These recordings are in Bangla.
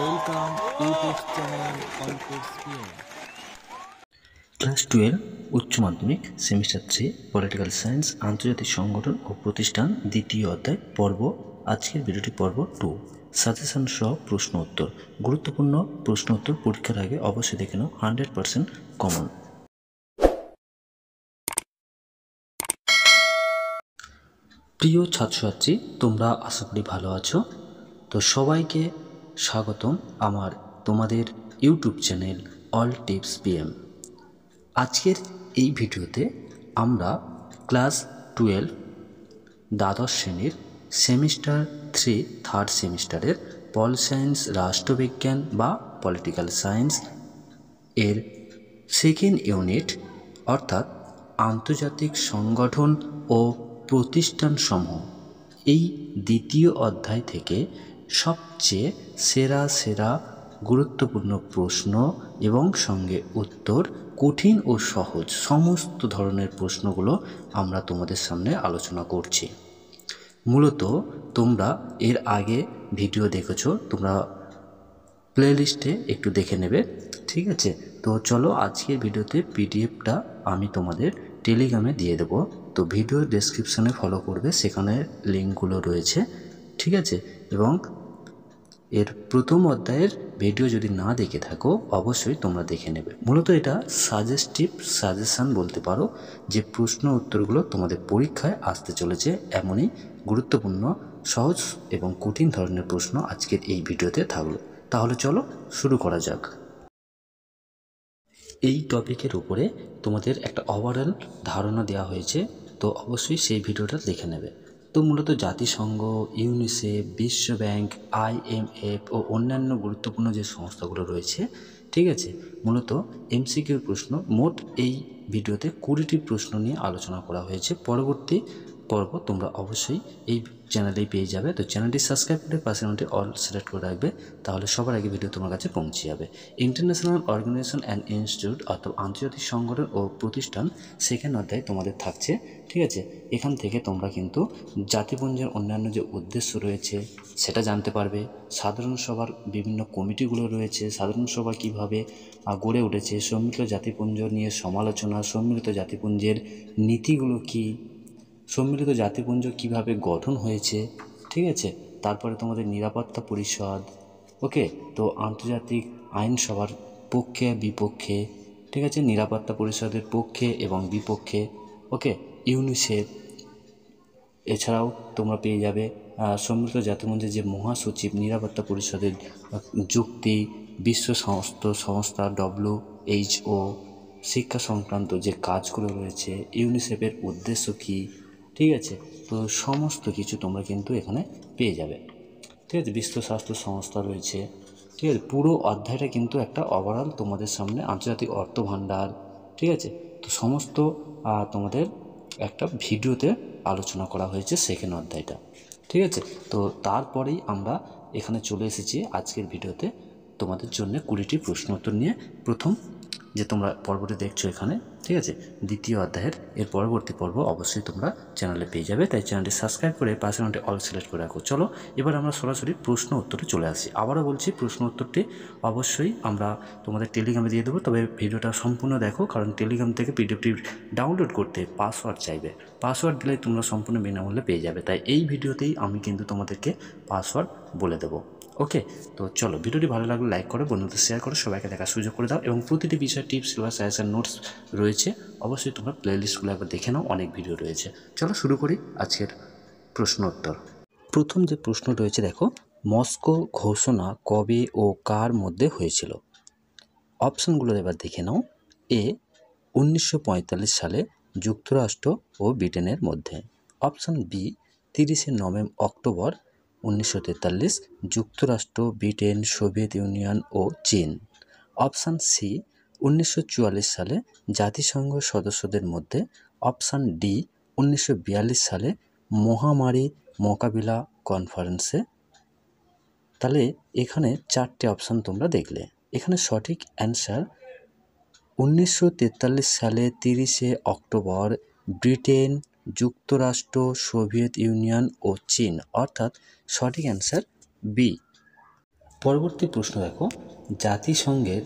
Welcome YouTube channel on PM. Class 12 উচ্চ মাধ্যমিক সেমিস্টার 3 পলিটিক্যাল সায়েন্স আন্তর্জাতিক সংগঠন ও প্রতিষ্ঠান দ্বিতীয় অধ্যায় পর্ব। আজকের ভিডিওটি পর্ব 2 সাজেশন সহ প্রশ্ন উত্তর। গুরুত্বপূর্ণ প্রশ্ন উত্তর পরীক্ষার আগে অবশ্যই দেখে নাও, 100% কমন। প্রিয় ছাত্রছাত্রী, তোমরা আশা করি ভালো আছো। তো সবাইকে স্বাগতম তোমাদের YouTube channel all tips PM. আজকের এই ভিডিওতে আমরা ক্লাস 12 দ্বাদশ শ্রেণীর সেমিস্টার 3 থার্ড সেমিস্টারের পল সায়েন্স রাষ্ট্রবিজ্ঞান বা পলিটিক্যাল সায়েন্স এর সেকেন্ড ইউনিট অর্থাৎ আন্তর্জাতিক সংগঠন ও প্রতিষ্ঠানসমূহ এই দ্বিতীয় অধ্যায় থেকে সবচেয়ে সেরা গুরুত্বপূর্ণ প্রশ্ন এবং সঙ্গে উত্তর, কঠিন ও সহজ সমস্ত ধরনের প্রশ্নগুলো আমরা তোমাদের সামনে আলোচনা করছি। মূলত তোমরা এর আগে ভিডিও দেখেছো, তোমরা প্লেলিস্টে একটু দেখে নেবে, ঠিক আছে? তো চলো, আজকের ভিডিওতে পিডিএফটা আমি তোমাদের টেলিগ্রামে দিয়ে দেবো। তো ভিডিও ডেসক্রিপশানে ফলো করবে, সেখানে লিঙ্কগুলো রয়েছে, ঠিক আছে? এবং এর প্রথম অধ্যায়ের ভিডিও যদি না দেখে থাকো অবশ্যই তোমরা দেখে নেবে। মূলত এটা সাজেশান বলতে পারো, যে প্রশ্ন উত্তরগুলো তোমাদের পরীক্ষায় আসতে চলেছে এমনই গুরুত্বপূর্ণ, সহজ এবং কঠিন ধরনের প্রশ্ন আজকের এই ভিডিওতে থাকলো। তাহলে চলো শুরু করা যাক। এই টপিকের উপরে তোমাদের একটা ওভারঅল ধারণা দেওয়া হয়েছে, তো অবশ্যই সেই ভিডিওটা দেখে নেবে। তো মূলত জাতিসংঘ, ইউনিসেফ, বিশ্ব ব্যাংক, IMF ও অন্যান্য গুরুত্বপূর্ণ যে সংস্থাগুলো রয়েছে, ঠিক আছে, মূলত MCQ প্রশ্ন মোট এই ভিডিওতে 20টি প্রশ্ন নিয়ে আলোচনা করা হয়েছে। পরবর্তী পর্ব তোমরা অবশ্যই এই চ্যানেলেই পেয়ে যাবে। তো চ্যানেলটি সাবস্ক্রাইব করে পাশে নোটে অল সিলেক্ট করে রাখবে, তাহলে সবার আগে ভিডিও তোমার কাছে পৌঁছে যাবে। ইন্টারন্যাশনাল অর্গানাইজেশন অ্যান্ড ইনস্টিটিউট অর্থাৎ আন্তর্জাতিক সংগঠন ও প্রতিষ্ঠান সেকেন্ড অধ্যায় তোমাদের থাকছে, ঠিক আছে? এখান থেকে তোমরা কিন্তু জাতিপুঞ্জের অন্যান্য যে উদ্দেশ্য রয়েছে সেটা জানতে পারবে। সাধারণ সভার বিভিন্ন কমিটিগুলো রয়েছে, সাধারণ সভা কীভাবে গড়ে উঠেছে, সম্মিলিত জাতিপুঞ্জ নিয়ে সমালোচনা, সম্মিলিত জাতিপুঞ্জের নীতিগুলো কী, সম্মিলিত জাতিপুঞ্জ কিভাবে গঠন হয়েছে, ঠিক আছে? তারপরে তোমাদের নিরাপত্তা পরিষদ, ওকে, তো আন্তর্জাতিক আইনসভার পক্ষে বিপক্ষে, ঠিক আছে, নিরাপত্তা পরিষদের পক্ষে এবং বিপক্ষে, ওকে, ইউনিসেফ। এছাড়াও তোমরা পেয়ে যাবে সম্মিলিত জাতিপুঞ্জের যে মহাসচিব, নিরাপত্তা পরিষদের যুক্তি, বিশ্ব স্বাস্থ্য সংস্থা WHO, শিক্ষা সংক্রান্ত যে কাজগুলো রয়েছে, ইউনিসেফের উদ্দেশ্য কী, ঠিক আছে? তো সমস্ত কিছু তোমরা কিন্তু এখানে পেয়ে যাবে, ঠিক আছে? বিশ্ব স্বাস্থ্য সংস্থা রয়েছে, ঠিক আছে? পুরো অধ্যায়টা কিন্তু একটা ওভারঅল তোমাদের সামনে, আন্তর্জাতিক অর্থ ভাণ্ডার, ঠিক আছে? তো সমস্ত তোমাদের একটা ভিডিওতে আলোচনা করা হয়েছে সেকেন্ড অধ্যায়টা, ঠিক আছে? তো তারপরেই আমরা এখানে চলে এসেছি আজকের ভিডিওতে তোমাদের জন্য 20টি প্রশ্ন উত্তর নিয়ে। প্রথম যে তোমরা পর্বটি দেখছো এখানে, ঠিক আছে, দ্বিতীয় অধ্যায়ের এর পরবর্তী পর্ব অবশ্যই তোমরা চ্যানেলে পেয়ে যাবে, তাই চ্যানেলটি সাবস্ক্রাইব করে পাশে নোটে অল সিলেক্ট করে রাখো। চলো এবার আমরা সরাসরি প্রশ্ন উত্তরে চলে আসি। আবারও বলছি, প্রশ্ন উত্তরটি অবশ্যই আমরা তোমাদের টেলিগ্রামে দিয়ে দেবো, তবে ভিডিওটা সম্পূর্ণ দেখো, কারণ টেলিগ্রাম থেকে পিডিএফটি ডাউনলোড করতে পাসওয়ার্ড চাইবে। পাসওয়ার্ড দিলে তোমরা সম্পূর্ণ বিনামূল্যে পেয়ে যাবে, তাই এই ভিডিওতেই আমি কিন্তু তোমাদেরকে পাসওয়ার্ড বলে দেবো, ওকে? তো চলো, ভিডিওটি ভালো লাগলে লাইক করো, বন্ধুদের শেয়ার করো, সবাইকে দেখার সুযোগ করে দাও, এবং প্রতিটি বিষয় টিপস বা সাজেশন নোটস রয়েছে, অবশ্যই তোমরা প্লেলিস্টগুলো একবার দেখে নাও, অনেক ভিডিও রয়েছে। চলো শুরু করি আজকের প্রশ্ন উত্তর। প্রথম যে প্রশ্ন রয়েছে দেখো, মস্কো ঘোষণা কবে ও কার মধ্যে হয়েছিল? অপশানগুলো এবার দেখে নাও। A 1945 সালে যুক্তরাষ্ট্র ও ব্রিটেনের মধ্যে। অপশান বি 30 অক্টোবর 1943 যুক্তরাষ্ট্র, ব্রিটেন, সোভিয়েত ইউনিয়ন ও চীন। অপশান সি 1944 সালে জাতিসংঘ সদস্যদের মধ্যে। অপশান ডি 1942 সালে মহামারী মোকাবিলা কনফারেন্সে। তাহলে এখানে 4টে অপশান তোমরা দেখলে। এখানে সঠিক অ্যান্সার 1943 সালে 30 অক্টোবর, ব্রিটেন, যুক্তরাষ্ট্র, সোভিয়েত ইউনিয়ন ও চীন, অর্থাৎ সঠিক অ্যান্সার বি। পরবর্তী প্রশ্ন দেখো, জাতিসংঘের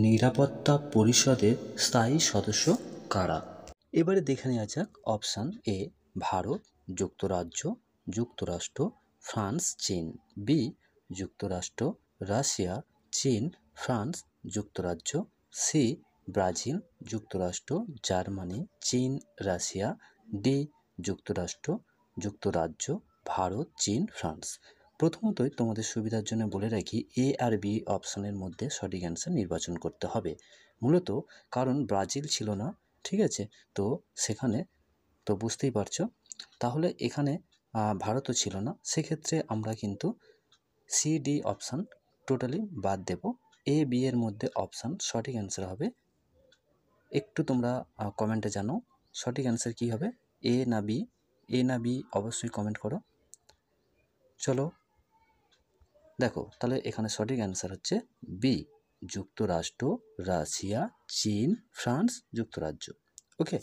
নিরাপত্তা পরিষদের স্থায়ী সদস্য কারা? এবারে দেখে নেওয়া যাক। অপশান এ ভারত, যুক্তরাজ্য, যুক্তরাষ্ট্র, ফ্রান্স, চীন। বি যুক্তরাষ্ট্র, রাশিয়া, চীন, ফ্রান্স, যুক্তরাজ্য। সি ব্রাজিল, যুক্তরাষ্ট্র, জার্মানি, চীন, রাশিয়া। ডি যুক্তরাষ্ট্র, যুক্তরাজ্য, ভারত, চীন, ফ্রান্স। প্রথমতই তোমাদের সুবিধার জন্য বলে রাখি, এ আর বি অপশানের মধ্যে সঠিক অ্যান্সার নির্বাচন করতে হবে। মূলত কারণ ব্রাজিল ছিল না, ঠিক আছে, তো সেখানে তো বুঝতেই পারছো। তাহলে এখানে ভারতও ছিল না, সেক্ষেত্রে আমরা কিন্তু সি ডি অপশান টোটালি বাদ দেব। এ বি এর মধ্যে অপশান সঠিক অ্যান্সার হবে। একটু তোমরা কমেন্টে জানো সঠিক অ্যান্সার কী হবে, এ না বি। এ না বি অবশ্যই কমেন্ট করো। চলো দেখো, তাহলে এখানে সঠিক অ্যান্সার হচ্ছে বি যুক্তরাষ্ট্র, রাশিয়া, চীন, ফ্রান্স, যুক্তরাজ্য। ওকে,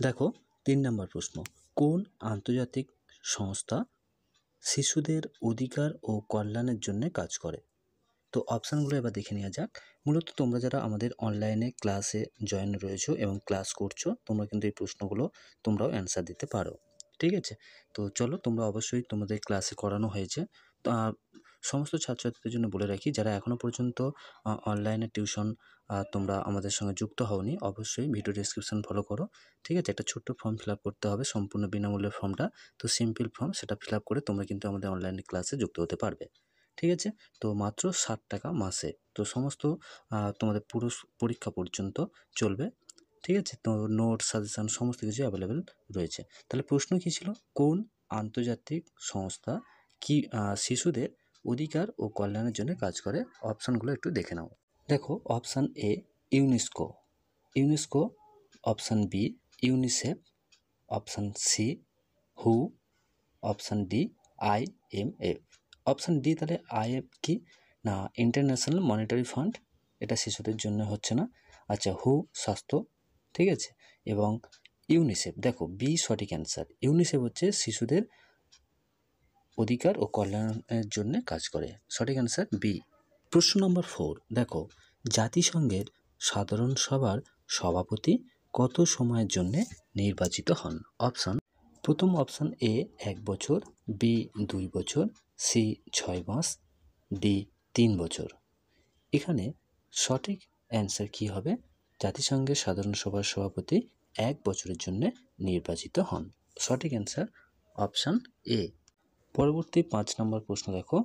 দেখো 3 নম্বর প্রশ্ন, কোন আন্তর্জাতিক সংস্থা শিশুদের অধিকার ও কল্যাণের জন্য কাজ করে? তো অপশানগুলো এবার দেখে নেওয়া যাক। মূলত তোমরা যারা আমাদের অনলাইনে ক্লাসে জয়েন রয়েছো এবং ক্লাস করছো, তোমরা কিন্তু এই প্রশ্নগুলো তোমরাও অ্যান্সার দিতে পারো, ঠিক আছে। তো চলো, তোমরা অবশ্যই তোমাদের ক্লাসে করানো হয়েছে। সমস্ত ছাত্রছাত্রীদের জন্য বলে রাখি, যারা এখনও পর্যন্ত অনলাইনে টিউশন তোমরা আমাদের সঙ্গে যুক্ত হওনি, অবশ্যই ভিডিও ডেসক্রিপশন ফলো করো, ঠিক আছে। একটা ছোট্ট ফর্ম ফিল আপ করতে হবে, সম্পূর্ণ বিনামূল্যের ফর্মটা। তো সিম্পল ফর্ম, সেটা ফিল আপ করে তোমরা কিন্তু আমাদের অনলাইনে ক্লাসে যুক্ত হতে পারবে, ঠিক আছে। তো মাত্র 60 টাকা মাসে, তো সমস্ত তোমাদের পুরো পরীক্ষা পর্যন্ত চলবে, ঠিক আছে। তো নোট, সাজেশান সমস্ত কিছু অ্যাভেলেবেল রয়েছে। তাহলে প্রশ্ন কী ছিল, কোন আন্তর্জাতিক সংস্থা কি শিশুদের অধিকার ও কল্যাণের জন্য কাজ করে? অপশানগুলো একটু দেখে নাও। দেখো, option A UNESCO, UNESCO. Option B UNICEF. Option C হু। Option D IMF। Option D তাহলে IF কি না, ইন্টারন্যাশনাল মনিটারি ফান্ড, এটা শিশুদের জন্য হচ্ছে না। আচ্ছা, হু স্বাস্থ্য, ঠিক আছে, এবং ইউনিসেফ, দেখো বি সঠিক অ্যান্সার। ইউনিসেফ হচ্ছে শিশুদের অধিকার ও কল্যাণের জন্য কাজ করে, সঠিক অ্যান্সার বি। প্রশ্ন নম্বর 4, দেখো জাতিসংঘের সাধারণ সভার সভাপতি কত সময়ের জন্য নির্বাচিত হন? অপশান, প্রথম অপশান এ 1 বছর, বি 2 বছর, সি 6 মাস, ডি 3 বছর। এখানে সঠিক অ্যান্সার কি হবে? জাতিসংঘের সাধারণ সভার সভাপতি 1 বছরের জন্য নির্বাচিত হন, সঠিক অ্যান্সার অপশান এ। পরবর্তী 5 নম্বর প্রশ্ন দেখো,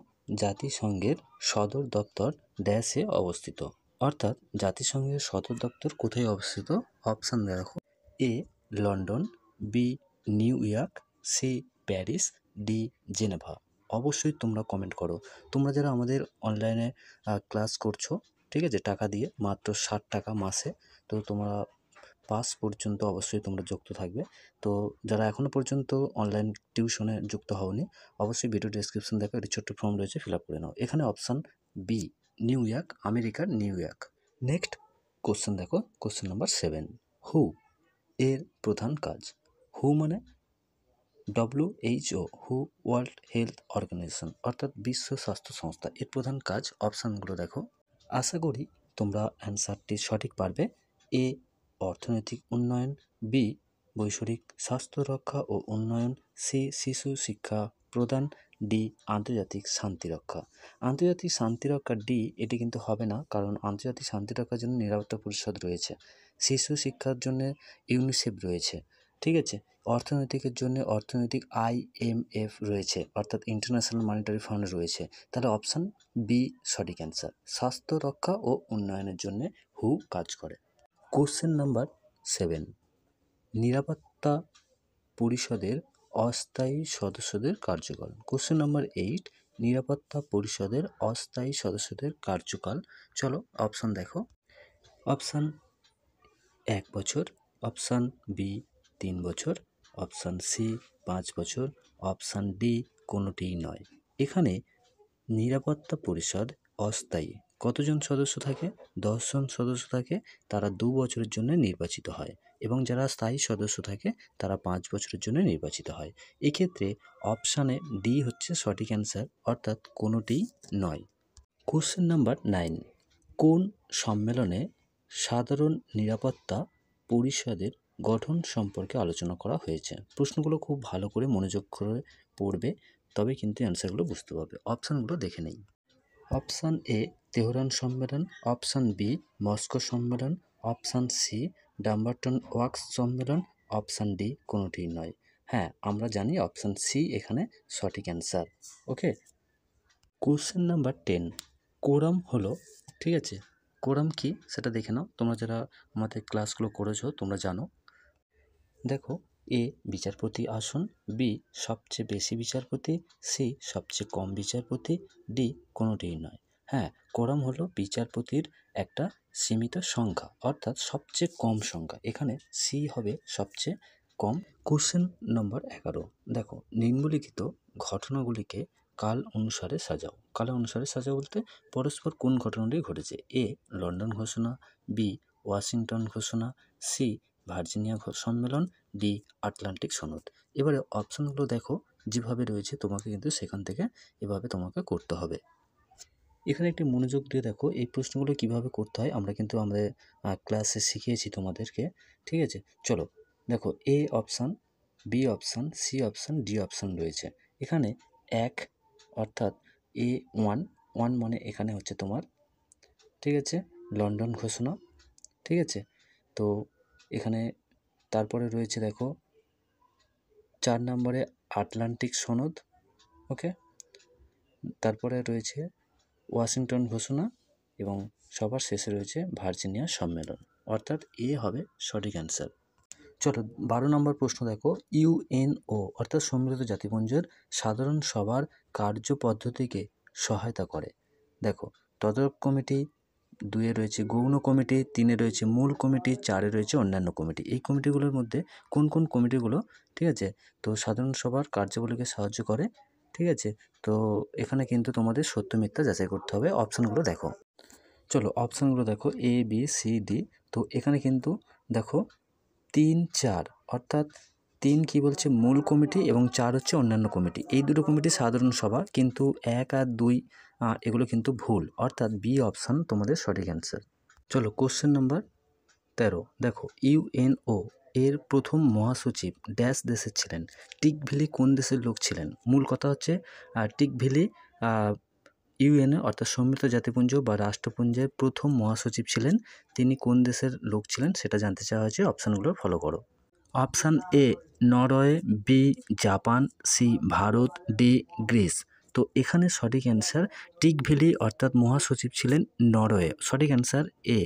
জাতিসংঘের সদর দপ্তর ড্যাশে অবস্থিত, অর্থাৎ জাতিসংঘের সদর দপ্তর কোথায় অবস্থিত? অপশান দেখো, A London, B New York, C Paris, D Geneva. অবশ্যই তোমরা কমেন্ট করো। তোমরা যারা আমাদের অনলাইনে ক্লাস করছো, ঠিক আছে, টাকা দিয়ে মাত্র 60 টাকা মাসে, তো তোমরা পাস পর্যন্ত অবশ্যই তোমরা যুক্ত থাকবে। তো যারা এখনও পর্যন্ত অনলাইন টিউশনে যুক্ত হওনি, অবশ্যই ভিডিও ডেসক্রিপশন দেখো, একটি ছোট্ট ফর্ম রয়েছে, ফিল আপ করে নাও। এখানে অপশান বি নিউ ইয়র্ক, আমেরিকার নিউ ইয়র্ক। নেক্সট কোশ্চেন দেখো, কোশ্চেন নাম্বার 7, হু এর প্রধান কাজ? হু মানে WHO, হু ওয়ার্ল্ড হেলথ অর্গানাইজেশন, অর্থাৎ বিশ্ব স্বাস্থ্য সংস্থা। এর প্রধান কাজ, অপশানগুলো দেখো। আশা করি তোমরা অ্যান্সারটি সঠিক পারবে। এ অর্থনৈতিক উন্নয়ন, বি বৈষয়িক স্বাস্থ্য রক্ষা ও উন্নয়ন, সি শিশু শিক্ষা প্রদান, ডি আন্তর্জাতিক শান্তি রক্ষা। আন্তর্জাতিক শান্তি রক্ষা ডি, এটি কিন্তু হবে না, কারণ আন্তর্জাতিক শান্তি রক্ষার জন্য নিরাপত্তা পরিষদ রয়েছে, শিশু শিক্ষার জন্য ইউনিসেফ রয়েছে, ঠিক আছে। অর্থনৈতিকের জন্য অর্থনৈতিক IMF রয়েছে, অর্থাৎ ইন্টারন্যাশনাল মনিটারি ফান্ড রয়েছে। তাহলে অপশান বি সঠিক অ্যান্সার। স্বাস্থ্য রক্ষা ও উন্নয়নের জন্য হু কাজ করে। কোশ্চেন নাম্বার 7, নিরাপত্তা পরিষদের অস্থায়ী সদস্যদের কার্যকাল। কোশ্চেন নাম্বার 8, নিরাপত্তা পরিষদের অস্থায়ী সদস্যদের কার্যকাল। চলো অপশান দেখো। অপশান 1 বছর, অপশান বি 3 বছর, অপশান সি 5 বছর, অপশান ডি কোনোটিই নয়। এখানে নিরাপত্তা পরিষদ অস্থায়ী কতজন সদস্য থাকে? 10 জন সদস্য থাকে, তারা 2 বছরের জন্য নির্বাচিত হয়। এবং যারা স্থায়ী সদস্য থাকে তারা 5 বছরের জন্য নির্বাচিত হয়। এক্ষেত্রে অপশানে ডি হচ্ছে সঠিক অ্যান্সার, অর্থাৎ কোনোটিই নয়। কোশ্চেন নাম্বার 9, কোন সম্মেলনে সাধারণ নিরাপত্তা পরিষদের গঠন সম্পর্কে আলোচনা করা হয়েছে? প্রশ্নগুলো খুব ভালো করে মনোযোগ করে পড়বে, তবে কিন্তু অ্যান্সারগুলো বুঝতে পারবে। অপশানগুলো দেখে নেই। অপশান এ তেহরান সম্মেলন, অপশান বি মস্কো সম্মেলন, অপশান সি ডাম্বারটন ওয়াক্স সম্মেলন, অপশান ডি কোনোটিই নয়। হ্যাঁ, আমরা জানি অপশান সি এখানে সঠিক অ্যান্সার। ওকে। কোশ্চেন নাম্বার 10, কোরাম হলো, ঠিক আছে, কোরাম কি সেটা দেখে নাও। তোমরা যারা আমাদের ক্লাসগুলো করেছো তোমরা জানো। দেখো, এ বিচারপতি আসন, বি সবচেয়ে বেশি বিচারপতি, সি সবচেয়ে কম বিচারপতি, ডি কোনোটিই নয়। হ্যাঁ, কোরাম হলো বিচারপতির একটা সীমিত সংখ্যা, অর্থাৎ সবচেয়ে কম সংখ্যা। এখানে সি হবে সবচেয়ে কম। কোশ্চেন নম্বর 11, দেখো, নিম্নলিখিত ঘটনাগুলিকে কাল অনুসারে সাজাও। কাল অনুসারে সাজাও বলতে পরস্পর কোন ঘটনাটি ঘটেছে? এ লন্ডন ঘোষণা, বি ওয়াশিংটন ঘোষণা, সি ভার্জিনিয়া সম্মেলন, ডি আটলান্টিক সনদ। এবারে অপশনগুলো দেখো যেভাবে রয়েছে, তোমাকে কিন্তু সেখান থেকে এভাবে তোমাকে করতে হবে। এখানে একটি মনোযোগ দিয়ে দেখো, এই প্রশ্নগুলো কিভাবে করতে হয় আমরা কিন্তু আমাদের ক্লাসে শিখিয়েছি তোমাদেরকে, ঠিক আছে। চলো দেখো, A option, B option, C option, D option রয়েছে। এখানে এক অর্থাৎ A1 মানে এখানে হচ্ছে তোমার, ঠিক আছে, লন্ডন ঘোষণা, ঠিক আছে। তো এখানে তারপরে রয়েছে দেখো 4 নম্বরে আটলান্টিক সনদ, ওকে। তারপরে রয়েছে ওয়াশিংটন ঘোষণা এবং সবার শেষে রয়েছে ভার্জিনিয়া সম্মেলন, অর্থাৎ এ হবে সঠিক অ্যান্সার। চলো 12 নম্বর প্রশ্ন দেখো, ইউএনও অর্থাৎ সম্মিলিত জাতিপুঞ্জের সাধারণ সভার কার্যপদ্ধতিকে সহায়তা করে। দেখো, তদারক কমিটি, 2-এ রয়েছে গৌণ কমিটি, 3-এ রয়েছে মূল কমিটি, 4-এ রয়েছে অন্যান্য কমিটি। এই কমিটিগুলোর মধ্যে কোন কোন কমিটিগুলো, ঠিক আছে, তো সাধারণ সভার কার্যগুলিকে সাহায্য করে, ঠিক আছে। তো এখানে কিন্তু তোমাদের সত্য মিথ্যা যাচাই করতে হবে। অপশানগুলো দেখো। চলো অপশানগুলো দেখো, এ বি সি ডি। তো এখানে কিন্তু দেখো 3, 4, অর্থাৎ 3 কি বলছে মূল কমিটি এবং 4 হচ্ছে অন্যান্য কমিটি। এই দুটো কমিটি সাধারণ সভা, কিন্তু 1 আর 2 এগুলো কিন্তু ভুল, অর্থাৎ বি অপশান তোমাদের সঠিক অ্যান্সার। চলো কোশ্চেন নাম্বার 13, দেখো, ইউএনও এর প্রথম মহাসচিব ড্যাশ দেশের ছিলেন? টিকভিলি কোন দেশের লোক ছিলেন? মূল কথা হচ্ছে টিকভিলি ইউএনএ অর্থাৎ সম্মিলিত জাতিপুঞ্জ বা রাষ্ট্রপুঞ্জের প্রথম মহাসচিব ছিলেন। তিনি কোন দেশের লোক ছিলেন সেটা জানতে চাওয়া হয়েছে। অপশানগুলো ফলো করো। Option A Norway, B Japan, C Bharat, D Greece. তো এখানে সঠিক অ্যান্সার টিকভিলি অর্থাৎ মহাসচিব ছিলেন নরওয়ে, সঠিক অ্যান্সার এ।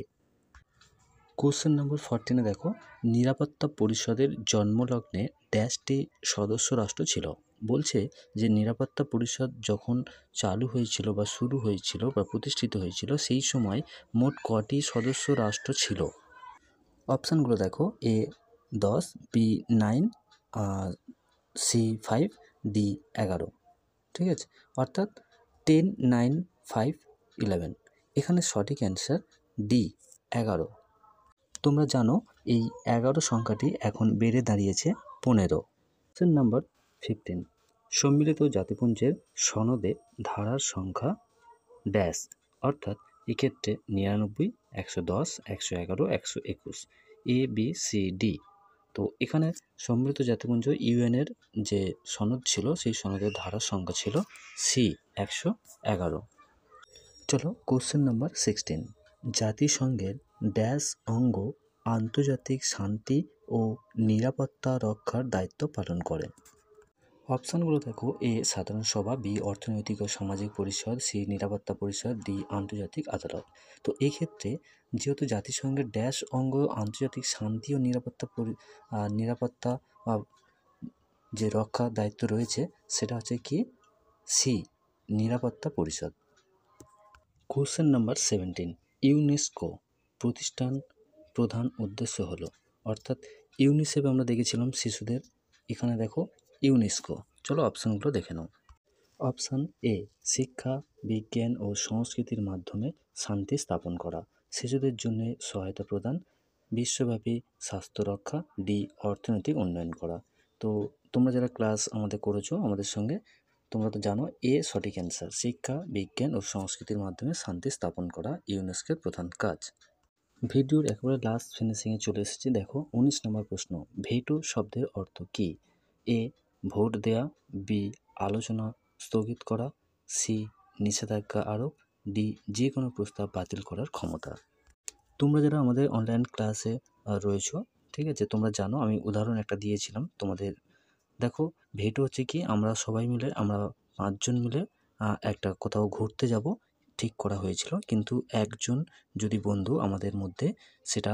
কোশ্চেন নম্বর 14-এ দেখো, নিরাপত্তা পরিষদের জন্মলগ্নে ড্যাশটি সদস্য রাষ্ট্র ছিল? বলছে যে নিরাপত্তা পরিষদ যখন চালু হয়েছিল বা শুরু হয়েছিল বা প্রতিষ্ঠিত হয়েছিল সেই সময় মোট কটি সদস্য রাষ্ট্র ছিল? অপশানগুলো দেখো, এ 10, বি 9, সি 5, ডি 11, ঠিক আছে, অর্থাৎ 10, 9, 5, 11। এখানে সঠিক অ্যান্সার ডি 11। তোমরা জানো এই 11 সংখ্যাটি এখন বেড়ে দাঁড়িয়েছে 15। কোশ্চেন নাম্বার 15, সম্মিলিত জাতিপুঞ্জের সনদে ধারার সংখ্যা ড্যাশ, অর্থাৎ এক্ষেত্রে 99, 110, 111, 121, এ বি সি ডি। তো এখানে সম্মিলিত জাতিপুঞ্জ ইউএনের যে সনদ ছিল সেই সনদের ধারার সংখ্যা ছিল সি 111। চলো কোশ্চেন নাম্বার 16, জাতিসংঘের ড্যাশ অঙ্গ আন্তর্জাতিক শান্তি ও নিরাপত্তা রক্ষার দায়িত্ব পালন করে? অপশানগুলো দেখো, এ সাধারণ সভা, বি অর্থনৈতিক ও সামাজিক পরিষদ, সি নিরাপত্তা পরিষদ, ডি আন্তর্জাতিক আদালত। তো এই ক্ষেত্রে যেহেতু জাতিসংঘের ড্যাশ অঙ্গ আন্তর্জাতিক শান্তি ও নিরাপত্তা যে রক্ষার দায়িত্ব রয়েছে সেটা হচ্ছে কি সি নিরাপত্তা পরিষদ। কোশ্চেন নাম্বার 17, ইউনেস্কো প্রতিষ্ঠান প্রধান উদ্দেশ্য হলো, অর্থাৎ ইউনিসেফ আমরা দেখেছিলাম শিশুদের, এখানে দেখো ইউনেস্কো। চলো অপশানগুলো দেখে নাও। অপশান এ শিক্ষা, বিজ্ঞান ও সংস্কৃতির মাধ্যমে শান্তি স্থাপন করা, শিশুদের জন্য সহায়তা প্রদান, বিশ্বব্যাপী স্বাস্থ্য রক্ষা, ডি অর্থনৈতিক উন্নয়ন করা। তো তোমরা যারা ক্লাস আমাদের করেছো আমাদের সঙ্গে, তোমরা তো জানো এ সঠিক অ্যান্সার, শিক্ষা, বিজ্ঞান ও সংস্কৃতির মাধ্যমে শান্তি স্থাপন করা ইউনেস্কোর প্রধান কাজ। ভিডিওর একেবারে লাস্ট ফিনিশিংয়ে চলে এসেছি। দেখো 19 নম্বর প্রশ্ন, ভেটো শব্দের অর্থ কী? এ ভোট দেয়া, বি আলোচনা স্থগিত করা, সি নিষেধাজ্ঞা আরোপ, ডি যে কোনো প্রস্তাব বাতিল করার ক্ষমতা। তোমরা যারা আমাদের অনলাইন ক্লাসে রয়েছো, ঠিক আছে, তোমরা জানো আমি উদাহরণ একটা দিয়েছিলাম তোমাদের। দেখো ভেটো হচ্ছে কি, আমরা সবাই মিলে, আমরা 5 জন মিলে একটা কোথাও ঘুরতে যাব ঠিক করা হয়েছিল, কিন্তু একজন যদি বন্ধু আমাদের মধ্যে সেটা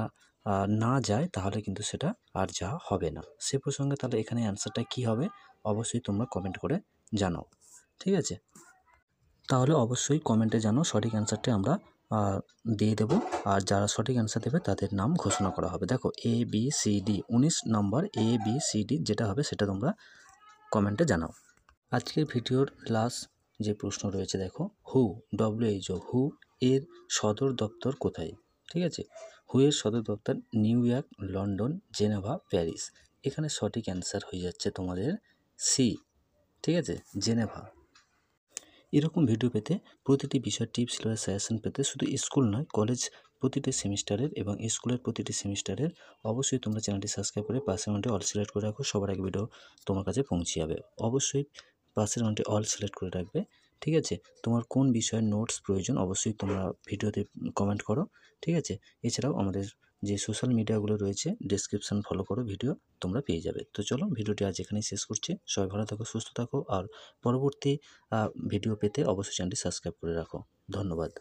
না যায় তাহলে কিন্তু সেটা আর যাওয়া হবে না। সে প্রসঙ্গে তাহলে এখানে অ্যান্সারটা কী হবে অবশ্যই তোমরা কমেন্ট করে জানাও, ঠিক আছে? তাহলে অবশ্যই কমেন্টে জানাও, সঠিক অ্যান্সারটি আমরা দিয়ে দেবো, আর যারা সঠিক অ্যান্সার দেবে তাদের নাম ঘোষণা করা হবে। দেখো A B C D 19 number A B C D যেটা হবে সেটা তোমরা কমেন্টে জানাও। আজকের ভিডিওর লাস্ট যে প্রশ্ন রয়েছে দেখো, WHO হু এর সদর দপ্তর কোথায়? ঠিক আছে, হু এর সদর দপ্তর new York, London, Geneva, Paris. এখানে সঠিক অ্যান্সার হয়ে যাচ্ছে তোমাদের সি, ঠিক আছে, জেনেভা। এরকম ভিডিও পেতে, প্রতিটি বিষয় টিপস বা সাজেশন পেতে শুধু স্কুল নয় কলেজ প্রতিটি সেমিস্টারের এবং স্কুলের প্রতিটি সেমিস্টারের অবশ্যই তোমরা চ্যানেলটি সাবস্ক্রাইব করে পাশের ঘন্টি অল সিলেক্ট করে রাখো, সবার আগে ভিডিও তোমার কাছে পৌঁছে যাবে। অবশ্যই পাশের ঘন্টি অল সিলেক্ট করে রাখবে, ঠিক আছে? তোমার কোন বিষয়ের নোটস প্রয়োজন অবশ্যই তোমরা ভিডিওতে কমেন্ট করো, ঠিক আছে? এছাড়াও আমাদের যে সোশ্যাল মিডিয়াগুলো রয়েছে ডেসক্রিপশন ফলো করো, ভিডিও তোমরা পেয়ে যাবে। তো চলো ভিডিওটি আজ এখানেই শেষ করছি। সবাই ভালো থাকো, সুস্থ থাকো, আর পরবর্তী ভিডিও পেতে অবশ্যই চ্যানেলটি সাবস্ক্রাইব করে রাখো। ধন্যবাদ।